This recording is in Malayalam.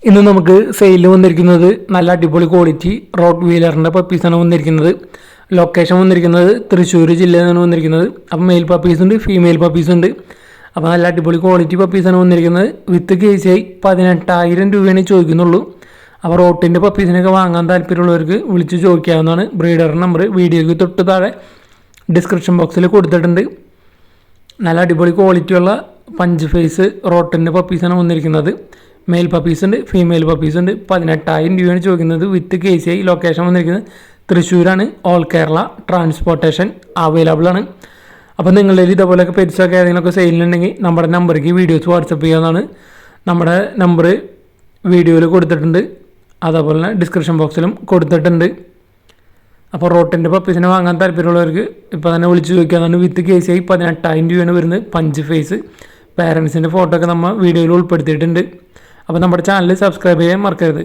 ഇന്ന് നമുക്ക് സെയിലിൽ വന്നിരിക്കുന്നത് നല്ല അടിപൊളി ക്വാളിറ്റി റോട്ട് വീലറിൻ്റെ പപ്പീസാണ് വന്നിരിക്കുന്നത്. ലൊക്കേഷൻ വന്നിരിക്കുന്നത് തൃശ്ശൂർ ജില്ലയിൽ നിന്നാണ് വന്നിരിക്കുന്നത്. അപ്പം മെയിൽ പപ്പീസുണ്ട്, ഫീമെയിൽ പപ്പീസുണ്ട്. അപ്പോൾ നല്ല അടിപൊളി ക്വാളിറ്റി പപ്പീസാണ് വന്നിരിക്കുന്നത്. വിത്ത് കേസ് 18,000 രൂപയാണ് ചോദിക്കുന്നുള്ളൂ. അപ്പോൾ റോട്ടിൻ്റെ പപ്പീസിനൊക്കെ വാങ്ങാൻ താല്പര്യമുള്ളവർക്ക് വിളിച്ച് ചോദിക്കാവുന്നതാണ്. ബ്രീഡറിൻ്റെ നമ്പർ വീഡിയോയ്ക്ക് തൊട്ട് താഴെ ഡിസ്ക്രിപ്ഷൻ ബോക്സിൽ കൊടുത്തിട്ടുണ്ട്. നല്ല അടിപൊളി ക്വാളിറ്റിയുള്ള പഞ്ച് ഫേസ് റോട്ടിൻ്റെ പപ്പീസാണ് വന്നിരിക്കുന്നത്. മെയിൽ പപ്പീസ് ഉണ്ട്, ഫീമെയിൽ പപ്പീസ് ഉണ്ട്. 18,000 രൂപയാണ് ചോദിക്കുന്നത്. വിത്ത് കേസ് ലൊക്കേഷൻ വന്നിരിക്കുന്നത് തൃശ്ശൂരാണ്. ഓൾ കേരള ട്രാൻസ്പോർട്ടേഷൻ അവൈലബിൾ ആണ്. അപ്പോൾ നിങ്ങളുടെ ഇതേപോലെയൊക്കെ പെറ്റ്സൊക്കെ ഏതെങ്കിലുമൊക്കെ സെയിലുണ്ടെങ്കിൽ നമ്മുടെ നമ്പറിലേക്ക് വീഡിയോസ് വാട്സപ്പ് ചെയ്യാവുന്നതാണ്. നമ്മുടെ നമ്പർ വീഡിയോയിൽ കൊടുത്തിട്ടുണ്ട്, അതേപോലെ തന്നെ ഡിസ്ക്രിപ്ഷൻ ബോക്സിലും കൊടുത്തിട്ടുണ്ട്. അപ്പോൾ റോട്ടിൻ്റെ പപ്പീസിനെ വാങ്ങാൻ താല്പര്യമുള്ളവർക്ക് ഇപ്പോൾ തന്നെ വിളിച്ച് ചോദിക്കാവുന്നതാണ്. വിത്ത് കേസ് 18,000 രൂപയാണ് വരുന്നത്. പഞ്ച് ഫേസ് പാരൻസിൻ്റെ ഫോട്ടോ ഒക്കെ നമ്മൾ വീഡിയോയിൽ ഉൾപ്പെടുത്തിയിട്ടുണ്ട്. അപ്പോൾ നമ്മുടെ ചാനൽ സബ്സ്ക്രൈബ് ചെയ്യാൻ മറക്കരുത്.